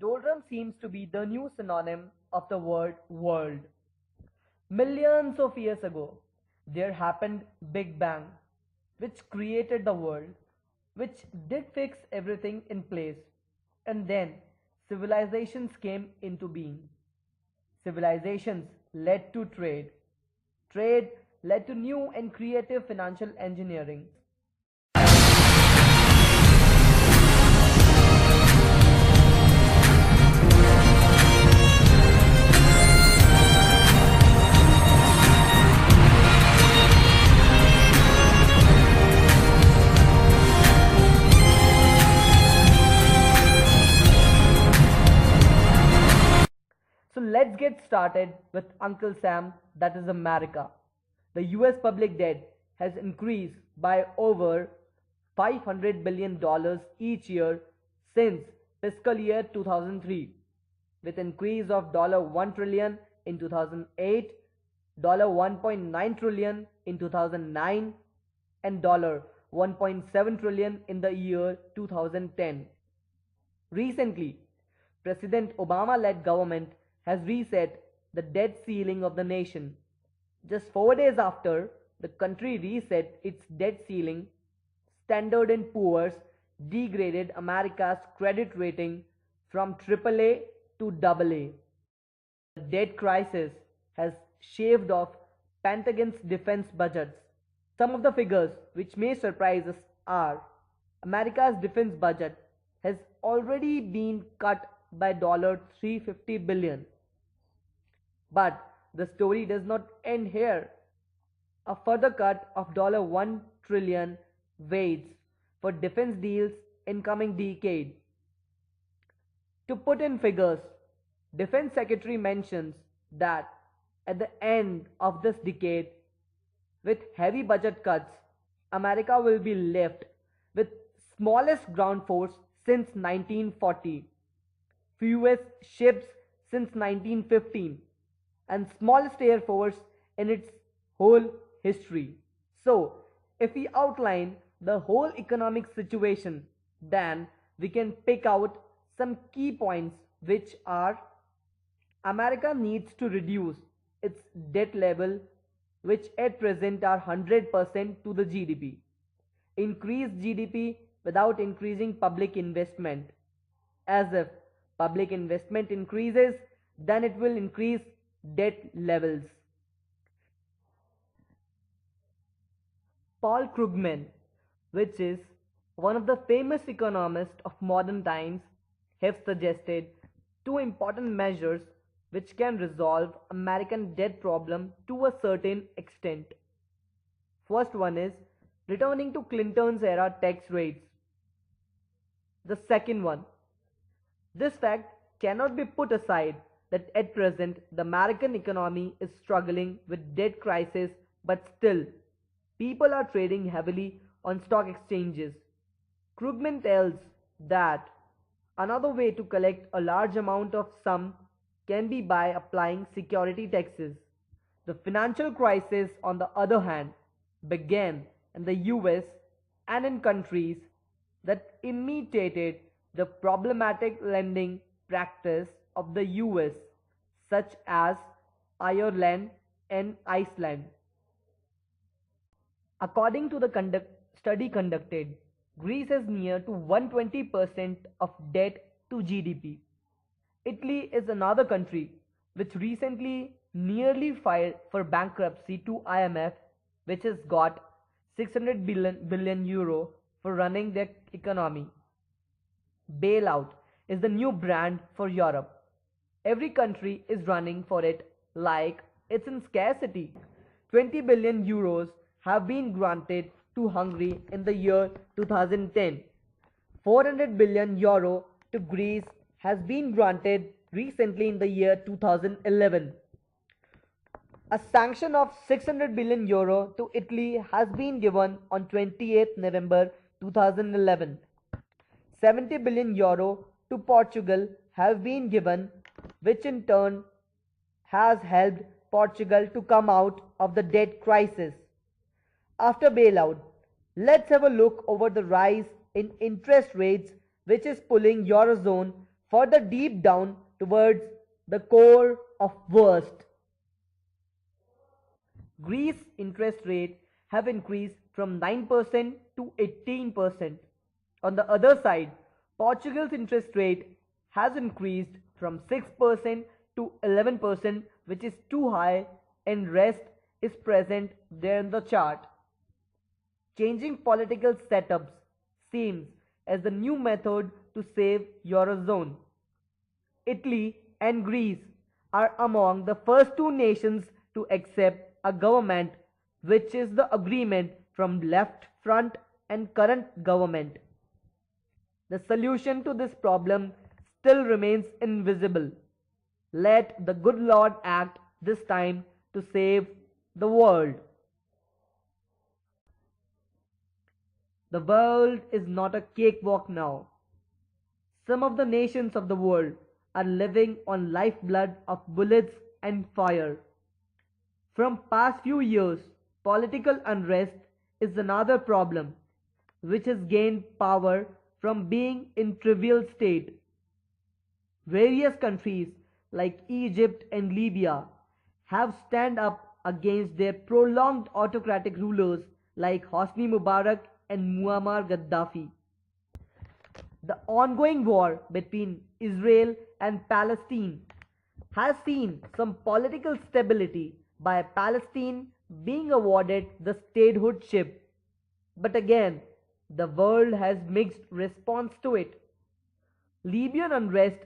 Doldrum seems to be the new synonym of the word world. Millions of years ago, there happened Big Bang, which created the world, which did fix everything in place. And then civilizations came into being. Civilizations led to trade. Trade led to new and creative financial engineering. So let's get started with Uncle Sam, that is America. The US public debt has increased by over $500 billion each year since fiscal year 2003, with increase of $1 trillion in 2008, $1.9 trillion in 2009, and $1.7 trillion in the year 2010. Recently, President Obama-led government has reset the debt ceiling of the nation. Just 4 days after the country reset its debt ceiling, Standard & Poor's degraded America's credit rating from AAA to AA. The debt crisis has shaved off Pentagon's defense budgets. Some of the figures which may surprise us are: America's defense budget has already been cut by $350 billion. But the story does not end here. A further cut of $1 trillion waits for defense deals in coming decade. To put in figures, Defense Secretary mentions that at the end of this decade, with heavy budget cuts, America will be left with smallest ground force since 1940, fewest ships since 1915, and smallest air force in its whole history. So, if we outline the whole economic situation, then we can pick out some key points, which are: America needs to reduce its debt level, which at present are 100% to the GDP. Increase GDP without increasing public investment, as if public investment increases, then it will increase debt levels. Paul Krugman, which is one of the famous economists of modern times, have suggested two important measures which can resolve American debt problem to a certain extent. First one is returning to Clinton's era tax rates. The second one, this fact cannot be put aside that at present the American economy is struggling with debt crisis, but still people are trading heavily on stock exchanges. Krugman tells that another way to collect a large amount of sum can be by applying security taxes. The financial crisis, on the other hand, began in the US and in countries that imitated the problematic lending practice of the US, such as Ireland and Iceland. According to the study conducted, Greece has near to 120% of debt to GDP. Italy is another country which recently nearly filed for bankruptcy to IMF, which has got 600 billion euro for running their economy. Bailout is the new brand for Europe. Every country is running for it like it's in scarcity. 20 billion euros have been granted to Hungary in the year 2010. 400 billion euro to Greece has been granted recently in the year 2011. A sanction of 600 billion euro to Italy has been given on 28th November 2011. 70 billion euro to Portugal have been given, which in turn has helped Portugal to come out of the debt crisis. After bailout, let's have a look over the rise in interest rates which is pulling Eurozone further deep down towards the core of worst. Greece's interest rate have increased from 9% to 18%. On the other side, Portugal's interest rate has increased from 6% to 11%, which is too high, and rest is present there in the chart. Changing political setups seems as the new method to save Eurozone. Italy and Greece are among the first two nations to accept a government which is the agreement from left front and current government. The solution to this problem still remains invisible. Let the good Lord act this time to save the world. The world is not a cakewalk now. Some of the nations of the world are living on lifeblood of bullets and fire. From past few years, political unrest is another problem which has gained power from being in trivial state. Various countries like Egypt and Libya have stand up against their prolonged autocratic rulers like Hosni Mubarak and Muammar Gaddafi. The ongoing war between Israel and Palestine has seen some political stability by Palestine being awarded the statehoodship. But again, the world has mixed response to it. Libyan unrest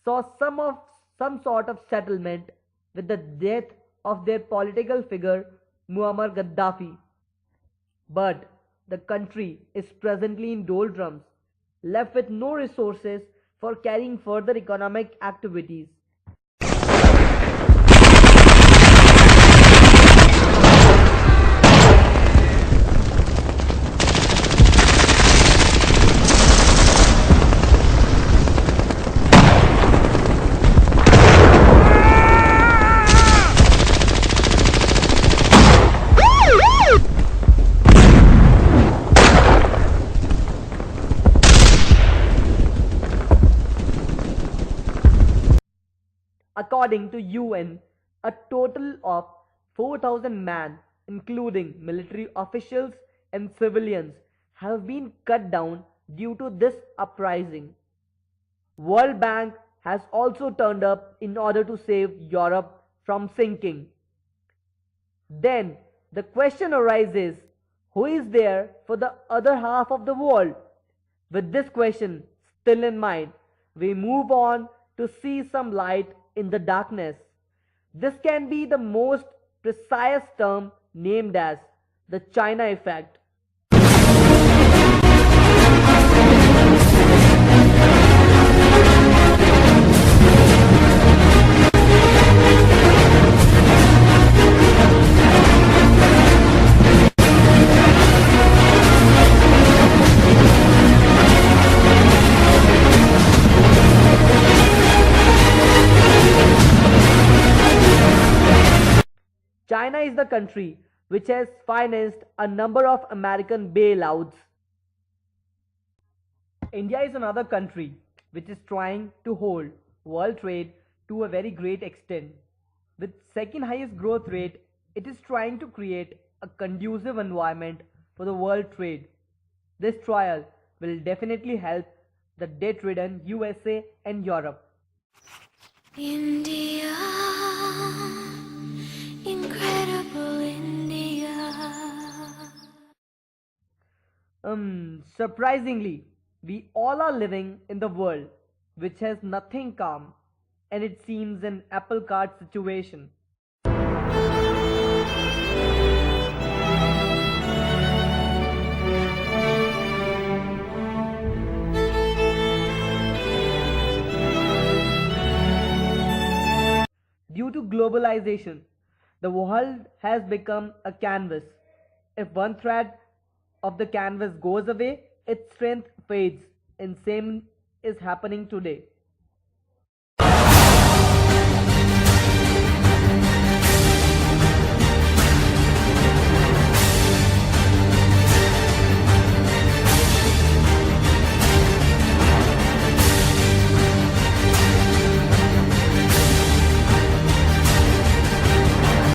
saw some sort of settlement with the death of their political figure Muammar Gaddafi. But the country is presently in doldrums, left with no resources for carrying further economic activities. According to UN, a total of 4,000 men, including military officials and civilians, have been cut down due to this uprising. World Bank has also turned up in order to save Europe from sinking. Then the question arises, who is there for the other half of the world? With this question still in mind, we move on to see some light in the darkness. This can be the most precise term named as the China effect. China is the country which has financed a number of American bailouts. India is another country which is trying to hold world trade to a very great extent. With second highest growth rate, it is trying to create a conducive environment for the world trade. This trial will definitely help the debt-ridden USA and Europe. India, incredible India. Surprisingly, we all are living in the world which has nothing calm, and it seems an apple cart situation. Due to globalization, the world has become a canvas. If one thread of the canvas goes away, its strength fades, and same is happening today.